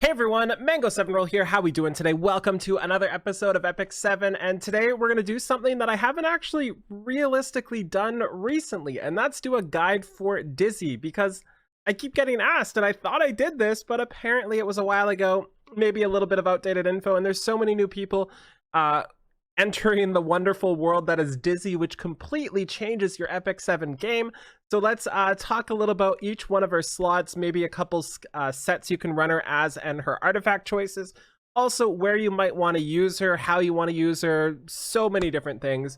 Hey everyone, Mango7Roll here. How we doing today? Welcome to another episode of Epic 7, and today we're going to do something that I haven't actually realistically done recently, and that's do a guide for Dizzy, because I keep getting asked, and I thought I did this, but apparently it was a while ago, maybe a little bit of outdated info, and there's so many new people entering the wonderful world that is Dizzy, which completely changes your Epic 7 game. So let's talk a little about each one of her slots, maybe a couple sets you can run her as and her artifact choices. Also, where you might want to use her, how you want to use her, so many different things.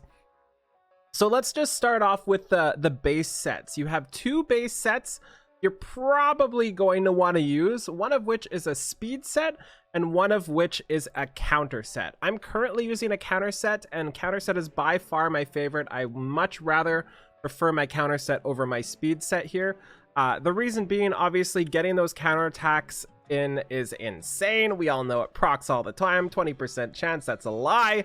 So let's just start off with the base sets. You have two base sets you're probably going to want to use, one of which is a speed set and one of which is a counter set. I'm currently using a counter set, and counter set is by far my favorite. I much rather prefer my counter set over my speed set here. The reason being, obviously, getting those counter attacks in is insane. We all know it procs all the time, 20% chance, that's a lie.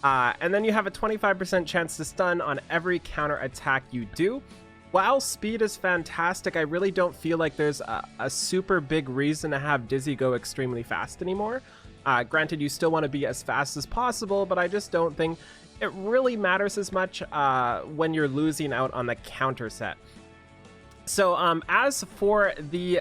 And then you have a 25% chance to stun on every counter attack you do. While speed is fantastic, I really don't feel like there's a super big reason to have Dizzy go extremely fast anymore. Granted, you still want to be as fast as possible, but I just don't think it really matters as much when you're losing out on the counter set. So as for the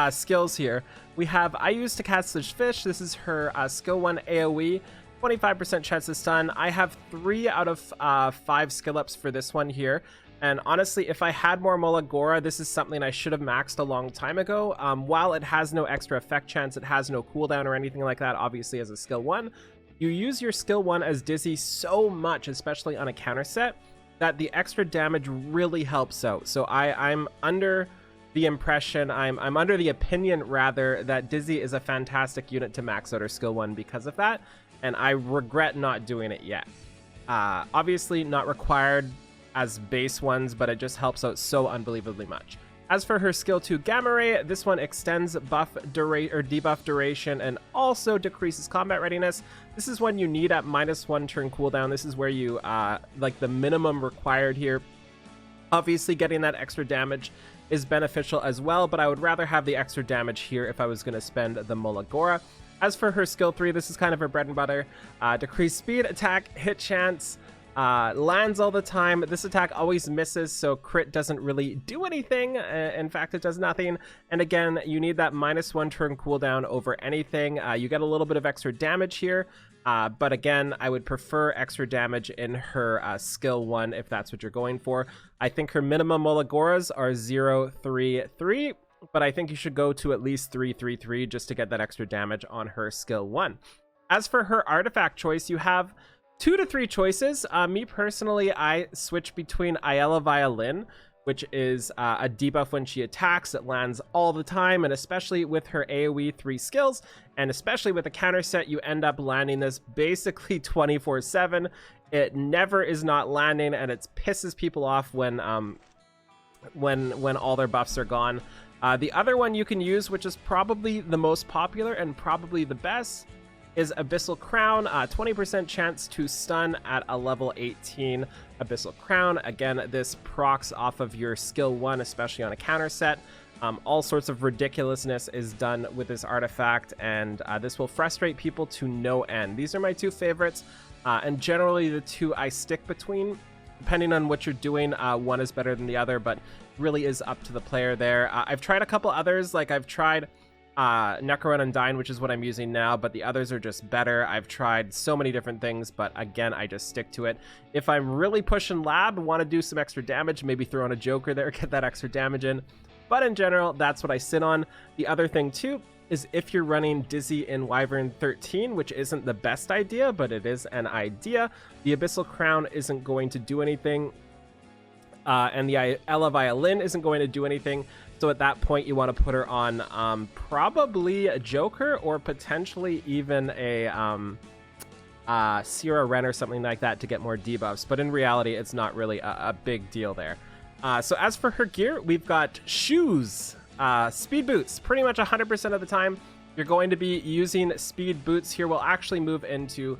skills here, we have I use to cast the fish. This is her skill 1 AoE, 25% chance to stun. I have 3 out of 5 skill ups for this one here. And honestly, if I had more molagora, this is something I should have maxed a long time ago. While it has no extra effect chance, it has no cooldown or anything like that, obviously as a skill 1, you use your skill 1 as Dizzy so much, especially on a counter set, that the extra damage really helps out. So I'm under the impression, I'm under the opinion rather, that Dizzy is a fantastic unit to max out her skill 1 because of that, and I regret not doing it yet. Obviously not required as base ones, but it just helps out so unbelievably much. As for her skill 2 Gamma Ray, this one extends buff debuff duration and also decreases combat readiness. This is one you need at -1 turn cooldown. This is where you like the minimum required here. Obviously getting that extra damage is beneficial as well, but I would rather have the extra damage here if I was going to spend the molagora. As for her skill 3, this is kind of her bread and butter. Decreased speed, attack, hit chance, lands all the time. This attack always misses, so crit doesn't really do anything. In fact, it does nothing. And again, you need that -1 turn cooldown over anything. You get a little bit of extra damage here, but again, I would prefer extra damage in her skill 1 if that's what you're going for. I think her minimum molagoras are 0, 3, 3, but I think you should go to at least 3, 3, 3 just to get that extra damage on her skill 1. As for her artifact choice, you have 2 to 3 choices. Me personally, I switch between Abyssal Violin, which is a debuff when she attacks. It lands all the time, and especially with her AoE 3 skills, and especially with the counter set, you end up landing this basically 24/7. It never is not landing, and it pisses people off when all their buffs are gone. The other one you can use, which is probably the most popular and probably the best, is Abyssal Crown, 20% chance to stun at a level 18 Abyssal Crown. Again, this procs off of your skill 1, especially on a counter set. All sorts of ridiculousness is done with this artifact, and this will frustrate people to no end. These are my 2 favorites, and generally the 2 I stick between. Depending on what you're doing, one is better than the other, but really is up to the player there. I've tried a couple others, like I've tried Necro and Undyne, which is what I'm using now, but the others are just better. I've tried so many different things, but again, I just stick to it. If I'm really pushing lab, want to do some extra damage, maybe throw in a Joker there, get that extra damage in. But in general, that's what I sit on. The other thing too is if you're running Dizzy in Wyvern 13, which isn't the best idea, but it is an idea, the Abyssal Crown isn't going to do anything, and the Abyssal Violin isn't going to do anything. So at that point, you want to put her on probably a Joker or potentially even a Sierra Wren or something like that to get more debuffs. But in reality, it's not really a big deal there. So as for her gear, we've got shoes, speed boots. Pretty much 100% of the time, you're going to be using speed boots here. We'll actually move into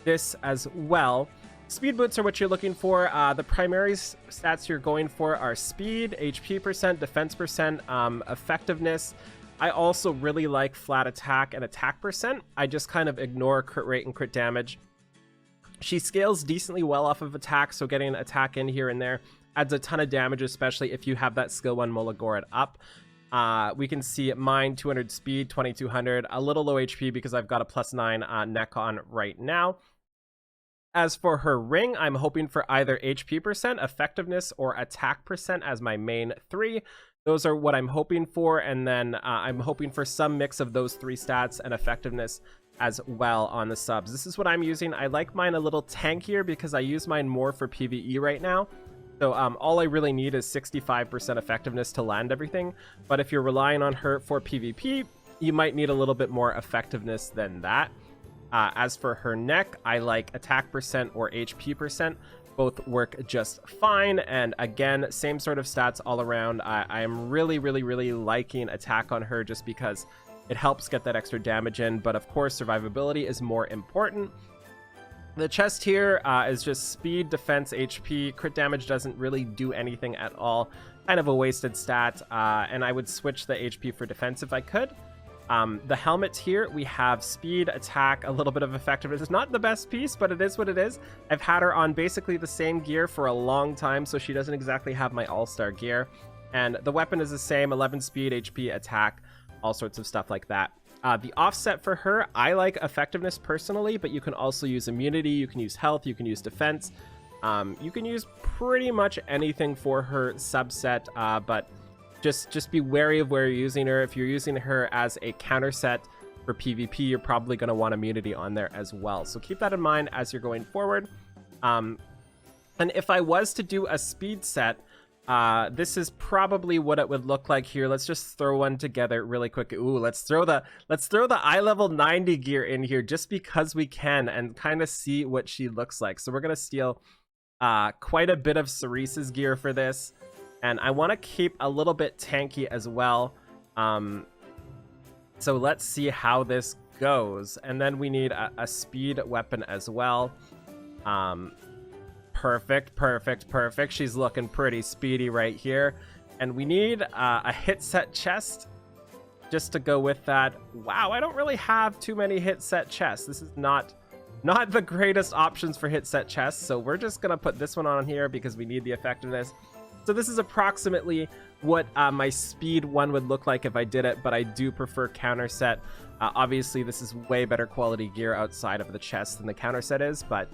this as well. Speed boots are what you're looking for. The primary stats you're going for are speed, HP percent, defense percent, effectiveness, I also really like flat attack and attack percent. I just kind of ignore crit rate and crit damage. She scales decently well off of attack, so getting an attack in here and there adds a ton of damage, especially if you have that skill 1 molagora up. We can see mine 200 speed, 2200, a little low HP because I've got a +9 neck on right now. As for her ring, I'm hoping for either HP percent, effectiveness, or attack percent as my main 3. Those are what I'm hoping for, and then I'm hoping for some mix of those 3 stats and effectiveness as well on the subs. This is what I'm using. I like mine a little tankier because I use mine more for PvE right now. So all I really need is 65% effectiveness to land everything. But if you're relying on her for PvP, you might need a little bit more effectiveness than that. As for her neck, I like attack percent or HP percent. Both work just fine, and again, same sort of stats all around. I am really liking attack on her just because it helps get that extra damage in, but of course survivability is more important. The chest here is just speed, defense, HP. Crit damage doesn't really do anything at all, kind of a wasted stat, and I would switch the HP for defense if I could. The helmet here, we have speed, attack, a little bit of effectiveness. It's not the best piece, but it is what it is. I've had her on basically the same gear for a long time, so she doesn't exactly have my all-star gear. And the weapon is the same, 11 speed, HP, attack, all sorts of stuff like that. The offset for her, I like effectiveness personally, but you can also use immunity, you can use health, you can use defense. You can use pretty much anything for her subset, but just be wary of where you're using her. If you're using her as a counter set for PvP, you're probably going to want immunity on there as well. So keep that in mind as you're going forward. And if I was to do a speed set, this is probably what it would look like here. Let's just throw one together really quick. Ooh, let's throw the eye level 90 gear in here just because we can and kind of see what she looks like. So we're going to steal quite a bit of Cerise's gear for this. And I want to keep a little bit tanky as well. So let's see how this goes. And then we need a speed weapon as well. Perfect. She's looking pretty speedy right here. And we need a hit set chest just to go with that. Wow, I don't really have too many hit set chests. This is not the greatest options for hit set chests. So we're just going to put this one on here because we need the effectiveness. So this is approximately what my speed one would look like if I did it, but I do prefer counter set. Obviously, this is way better quality gear outside of the chest than the counter set is, but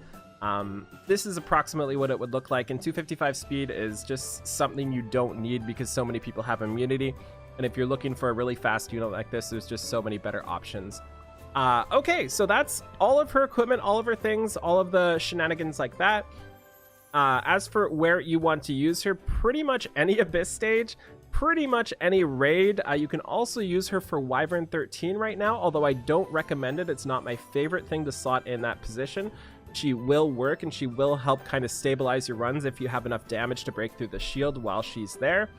this is approximately what it would look like. And 255 speed is just something you don't need because so many people have immunity. And if you're looking for a really fast unit like this, there's just so many better options. Okay, so that's all of her equipment, all of her things, all of the shenanigans like that. As for where you want to use her, pretty much any Abyss stage, pretty much any raid. You can also use her for Wyvern 13 right now, although I don't recommend it. It's not my favorite thing to slot in that position. She will work and she will help kind of stabilize your runs if you have enough damage to break through the shield while she's there.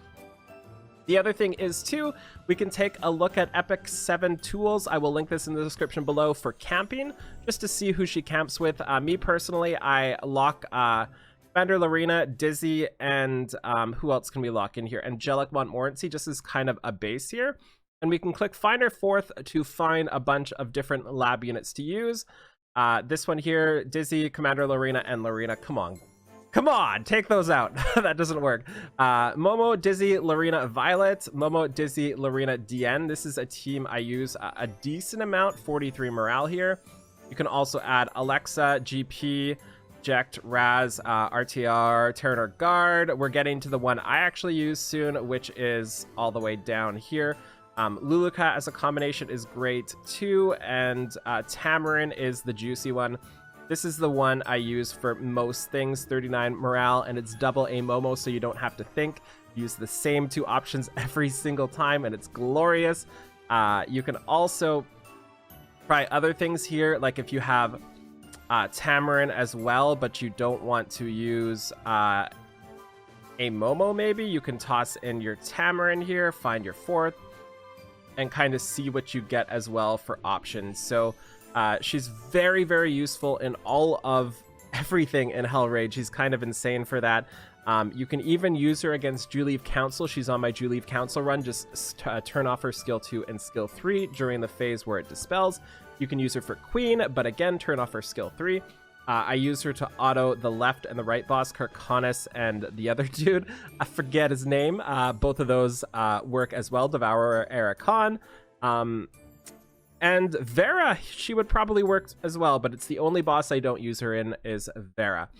The other thing is, too, we can take a look at Epic 7 tools. I will link this in the description below for camping, just to see who she camps with. Me, personally, I lock Commander Lorena, Dizzy, and who else can we lock in here? Angelic Montmorency, just as kind of a base here. And we can click Find Her Fourth to find a bunch of different lab units to use. This one here, Dizzy, Commander Lorena, and Lorena. Come on, take those out. That doesn't work. Momo, Dizzy, Lorena, Violet. Momo, Dizzy, Lorena, DN. This is a team I use a decent amount, 43 morale here. You can also add Alexa, GP, Ject, Raz, RTR, Terranor Guard. We're getting to the one I actually use soon, which is all the way down here. Luluka as a combination is great too, and Tamarin is the juicy one. This is the one I use for most things, 39 morale, and it's double a Momo, so you don't have to think. Use the same 2 options every single time, and it's glorious. You can also try other things here, like if you have Tamarin as well, but you don't want to use a Momo, maybe you can toss in your Tamarin here, find your 4th, and kind of see what you get as well for options. So she's very useful in all of everything in Hell Raid. She's kind of insane for that. You can even use her against Juleave Council. She's on my Juleave Council run. Just turn off her skill 2 and skill 3 during the phase where it dispels. You can use her for Queen, but again, turn off her skill 3. I use her to auto the left and the right boss, Kirkonis and the other dude. I forget his name. Both of those work as well, Devourer Erakan. And Vera, she would probably work as well, but it's the only boss I don't use her in is Vera.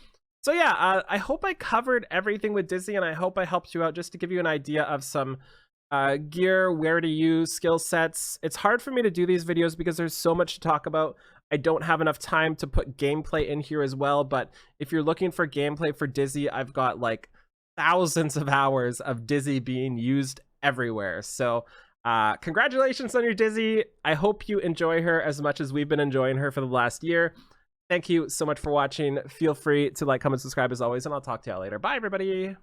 So yeah, I hope I covered everything with Dizzy, and I hope I helped you out just to give you an idea of some gear, where to use, skill sets. It's hard for me to do these videos because there's so much to talk about. I don't have enough time to put gameplay in here as well, but if you're looking for gameplay for Dizzy, I've got like thousands of hours of Dizzy being used everywhere. So congratulations on your Dizzy. I hope you enjoy her as much as we've been enjoying her for the last year. Thank you so much for watching. Feel free to like, comment, subscribe as always, and I'll talk to y'all later. Bye, everybody.